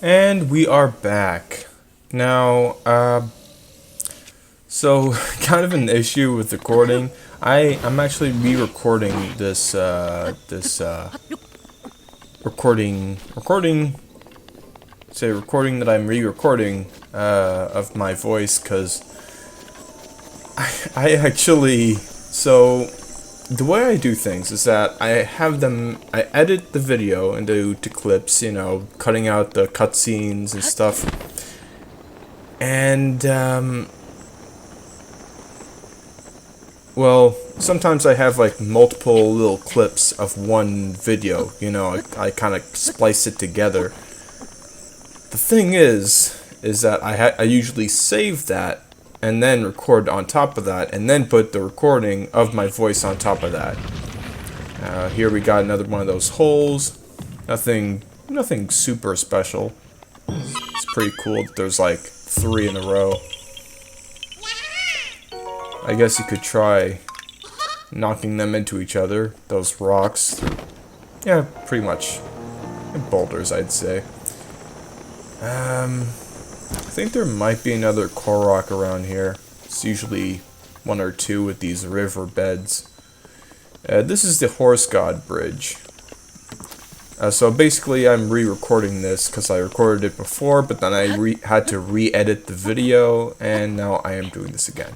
And we are back. Now, so kind of an issue with recording. I'm actually re-recording this recording that I'm re-recording of my voice, because I actually, so the way I do things is that I edit the video into clips, you know, cutting out the cutscenes and stuff. And, well, sometimes I have like multiple little clips of one video, you know, I kind of splice it together. The thing is that I usually save that and then record on top of that, and then put the recording of my voice on top of that. Here we got another one of those holes. Nothing super special. It's pretty cool that there's like 3 in a row. I guess you could try knocking them into each other. Those rocks. Yeah, pretty much. Boulders, I'd say. I think there might be another Korok around here. It's usually 1 or 2 with these river beds. This is the Horse God Bridge. So basically I'm re-recording this because I recorded it before, but then I had to re-edit the video, and now I am doing this again.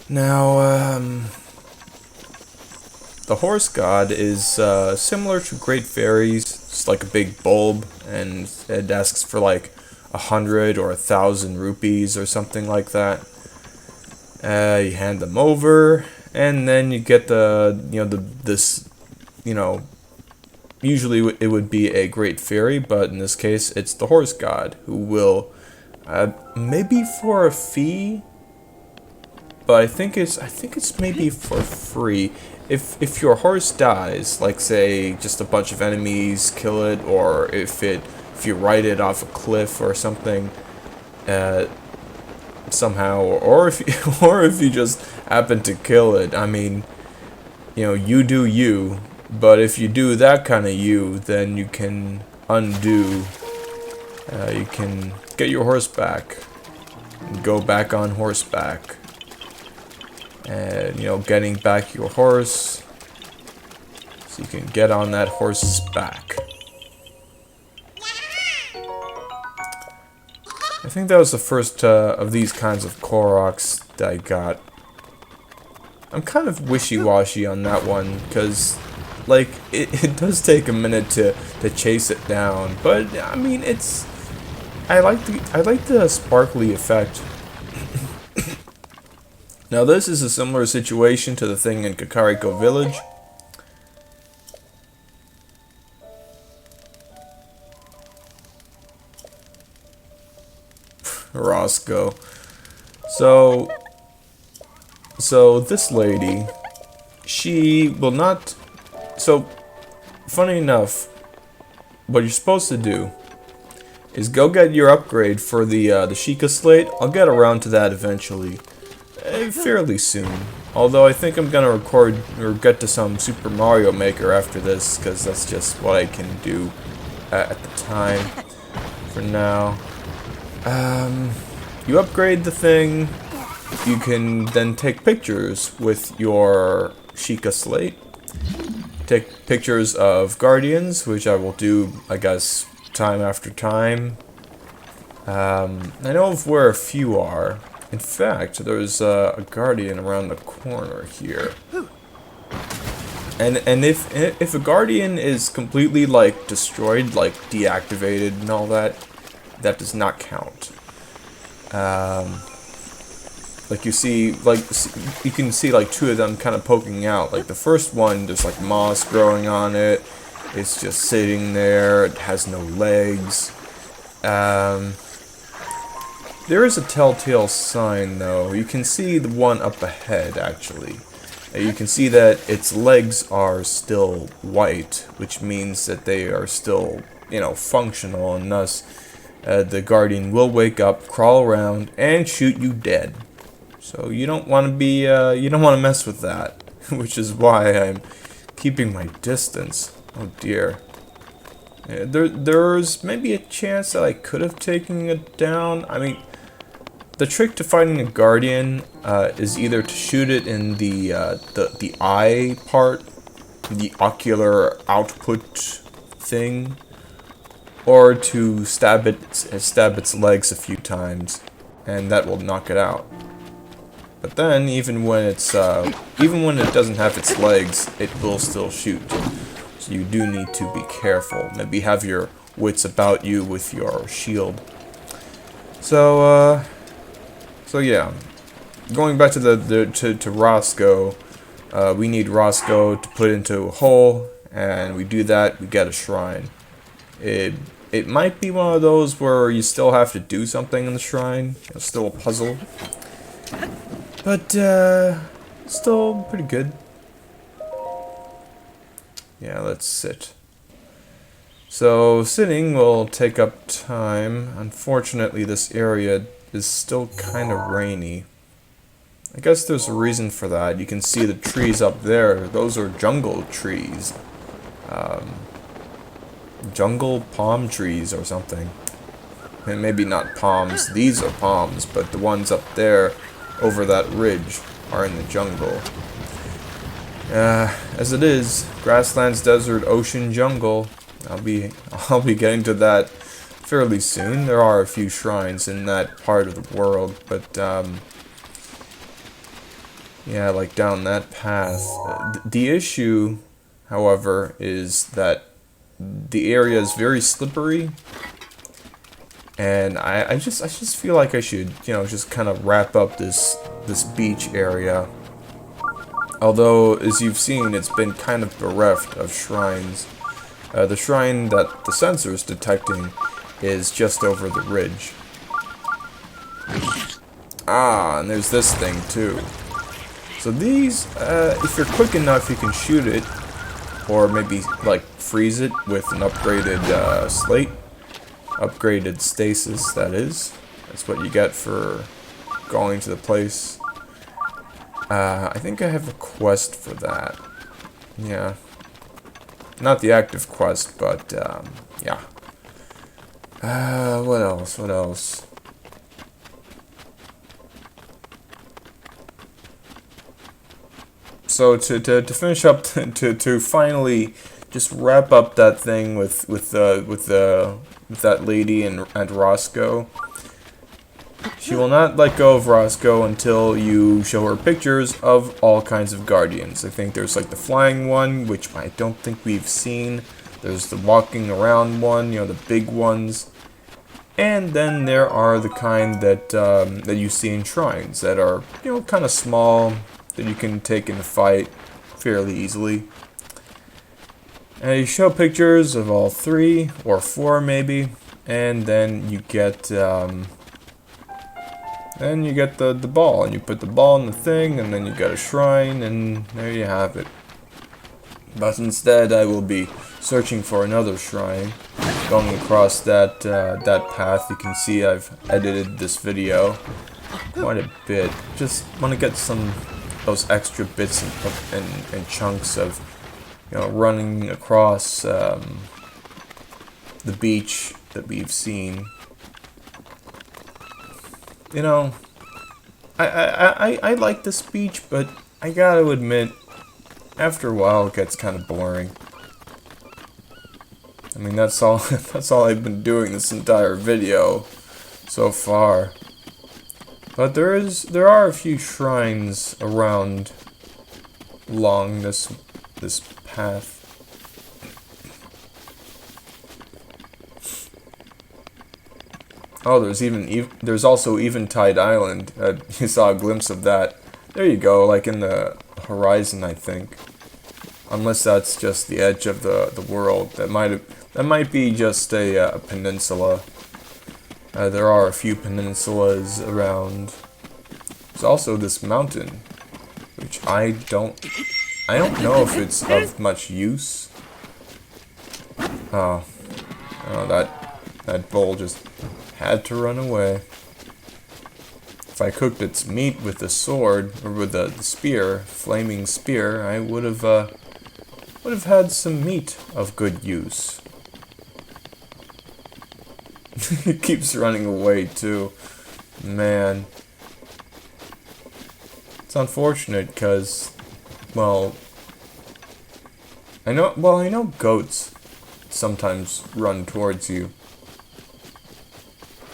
Now, the Horse God is similar to Great Fairies. It's like a big bulb, and it asks for like 100 or 1,000 rupees or something like that. You hand them over, and then you get usually it would be a Great Fairy, but in this case it's the Horse God, who will, maybe for a fee, but I think it's maybe for free. If your horse dies, like say just a bunch of enemies kill it, or if you ride it off a cliff or something, somehow, or if you just happen to kill it, I mean, you know, you do you. But if you do that kind of you, then you can undo. You can get your horse back, and go back on horseback. And, you know, getting back your horse, so you can get on that horse's back. I think that was the first of these kinds of Koroks that I got. I'm kind of wishy-washy on that one, because, like, it does take a minute to chase it down, but I mean, I like the sparkly effect. Now this is a similar situation to the thing in Kakariko Village. Roscoe. So this lady, she will not. So, funny enough, what you're supposed to do is go get your upgrade for the Sheikah Slate. I'll get around to that eventually, fairly soon. Although I think I'm gonna record or get to some Super Mario Maker after this, because that's just what I can do at the time. For now, you upgrade the thing. You can then take pictures with your Sheikah Slate. Take pictures of guardians, which I will do, I guess, time after time. I know of where a few are. In fact, there's a guardian around the corner here. And if a guardian is completely, like, destroyed, like deactivated and all that, that does not count. Like you see, like you can see like 2 of them kind of poking out. Like the first one, there's like moss growing on it. It's just sitting there. It has no legs. There is a telltale sign though. You can see the one up ahead actually. You can see that its legs are still white, which means that they are still, you know, functional, and thus the guardian will wake up, crawl around, and shoot you dead. So you don't want to be, you don't want to mess with that, which is why I'm keeping my distance. Oh dear. There's maybe a chance that I could have taken it down. I mean, the trick to fighting a guardian is either to shoot it in the eye part, the ocular output thing, or to stab its legs a few times, and that will knock it out. But then, even when it doesn't have its legs, it will still shoot. So you do need to be careful. Maybe have your wits about you with your shield. So yeah, going back to Roscoe, we need Roscoe to put into a hole, and we do that. We get a shrine. It might be one of those where you still have to do something in the shrine. It's still a puzzle, but still pretty good. Yeah, let's sit. So sitting will take up time. Unfortunately, this area is still kind of rainy. I guess there's a reason for that. You can see the trees up there. Those are jungle trees. Jungle palm trees or something. And maybe not palms. These are palms, but the ones up there over that ridge are in the jungle. As it is, grasslands, desert, ocean, jungle. I'll be getting to that fairly soon. There are a few shrines in that part of the world, but yeah, like down that path. The issue, however, is that the area is very slippery, and I just feel like I should, just kind of wrap up this beach area. Although, as you've seen, it's been kind of bereft of shrines. The shrine that the sensor's detecting is just over the ridge. Ah, and there's this thing too. So these, if you're quick enough, you can shoot it, or maybe like freeze it with an upgraded slate, upgraded stasis. That is. That's what you get for going to the place. I think I have a quest for that. Yeah. Not the active quest, but, yeah. What else? So, to finish up, to finally just wrap up that thing with that lady and Roscoe. She will not let go of Roscoe until you show her pictures of all kinds of guardians. I think there's like the flying one, which I don't think we've seen. There's the walking around one, the big ones. And then there are the kind that that you see in shrines that are, kind of small, that you can take in a fight fairly easily. And you show pictures of all 3 or 4 maybe, and then you get the ball, and you put the ball in the thing, and then you get a shrine, and there you have it. But instead, I will be searching for another shrine, going across that path. You can see I've edited this video quite a bit. Just want to get those extra bits and chunks of, running across the beach that we've seen. I like this beach, but I gotta admit, after a while it gets kind of boring. I mean, that's all I've been doing this entire video so far. But there are a few shrines around along this path. Oh, there's also Eventide Island. You saw a glimpse of that. There you go, like in the horizon, I think. Unless that's just the edge of the world. That might be just a peninsula. There are a few peninsulas around. There's also this mountain, which I don't know if it's of much use. Oh, that bull just had to run away. If I cooked its meat with the sword, or with the spear, flaming spear, I would have had some meat of good use. He keeps running away too. Man. It's unfortunate because, well, I know goats sometimes run towards you.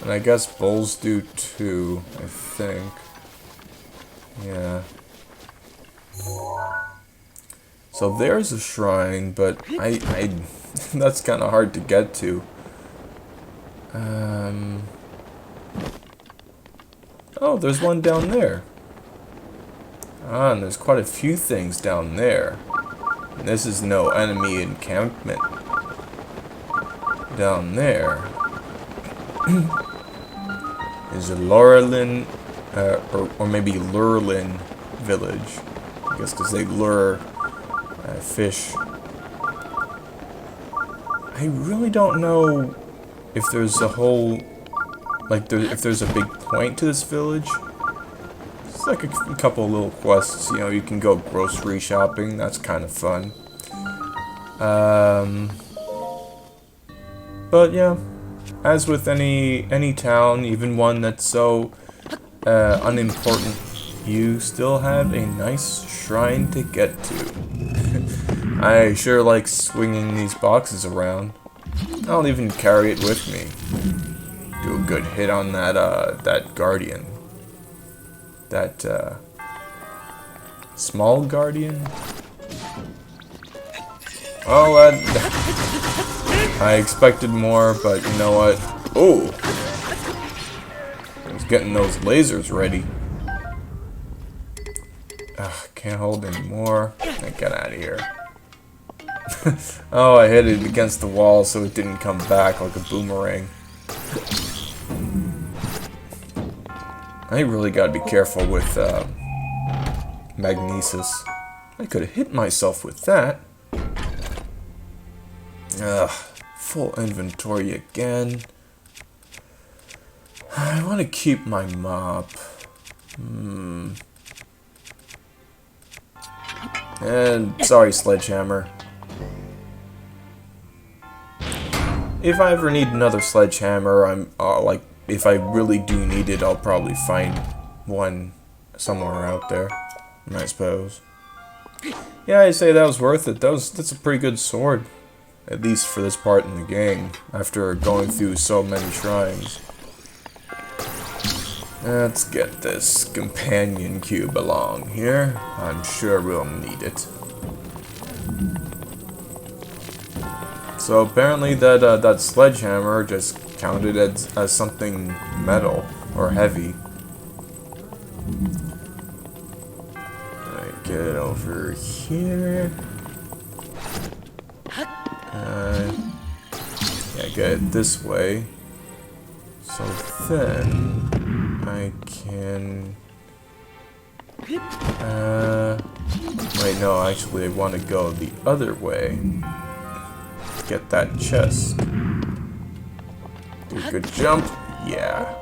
And I guess bulls do too, I think. Yeah. So there's a shrine, but I that's kind of hard to get to. Oh, there's one down there. Ah, and there's quite a few things down there. And this is no enemy encampment. Down there is a Lurelin, or maybe Lurelin Village. I guess because they lure fish. I really don't know if there's a whole, like, if there's a big point to this village. It's like a couple of little quests, you know, you can go grocery shopping, that's kind of fun. But yeah, as with any town, even one that's so unimportant, you still have a nice shrine to get to. I sure like swinging these boxes around. I'll even carry it with me. Do a good hit on that guardian. That small guardian. Oh, I expected more, but you know what? Oh, I was getting those lasers ready. Ugh, can't hold anymore. Get out of here. Oh, I hit it against the wall so it didn't come back like a boomerang. I really gotta be careful with magnesis. I could have hit myself with that. Ugh, full inventory again. I want to keep my mop. And sorry, sledgehammer. If I ever need another sledgehammer, I'm like, if I really do need it, I'll probably find one somewhere out there, I suppose. Yeah, I'd say that was worth it. That's a pretty good sword, at least for this part in the game, after going through so many shrines. Let's get this companion cube along here. I'm sure we'll need it. So apparently that sledgehammer just counted as something metal or heavy. Alright, get it over here. Yeah, get it this way. So then I can. Wait, no, actually, I want to go the other way. Get that chest. Do a good jump. Yeah.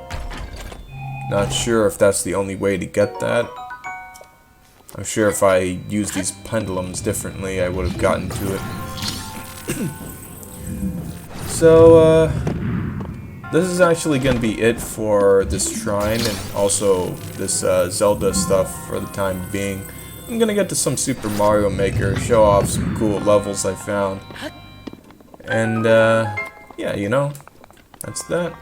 Not sure if that's the only way to get that. I'm sure if I used these pendulums differently, I would have gotten to it. So, this is actually going to be it for this shrine and also this Zelda stuff for the time being. I'm going to get to some Super Mario Maker, show off some cool levels I found. And, yeah, you know, that's that.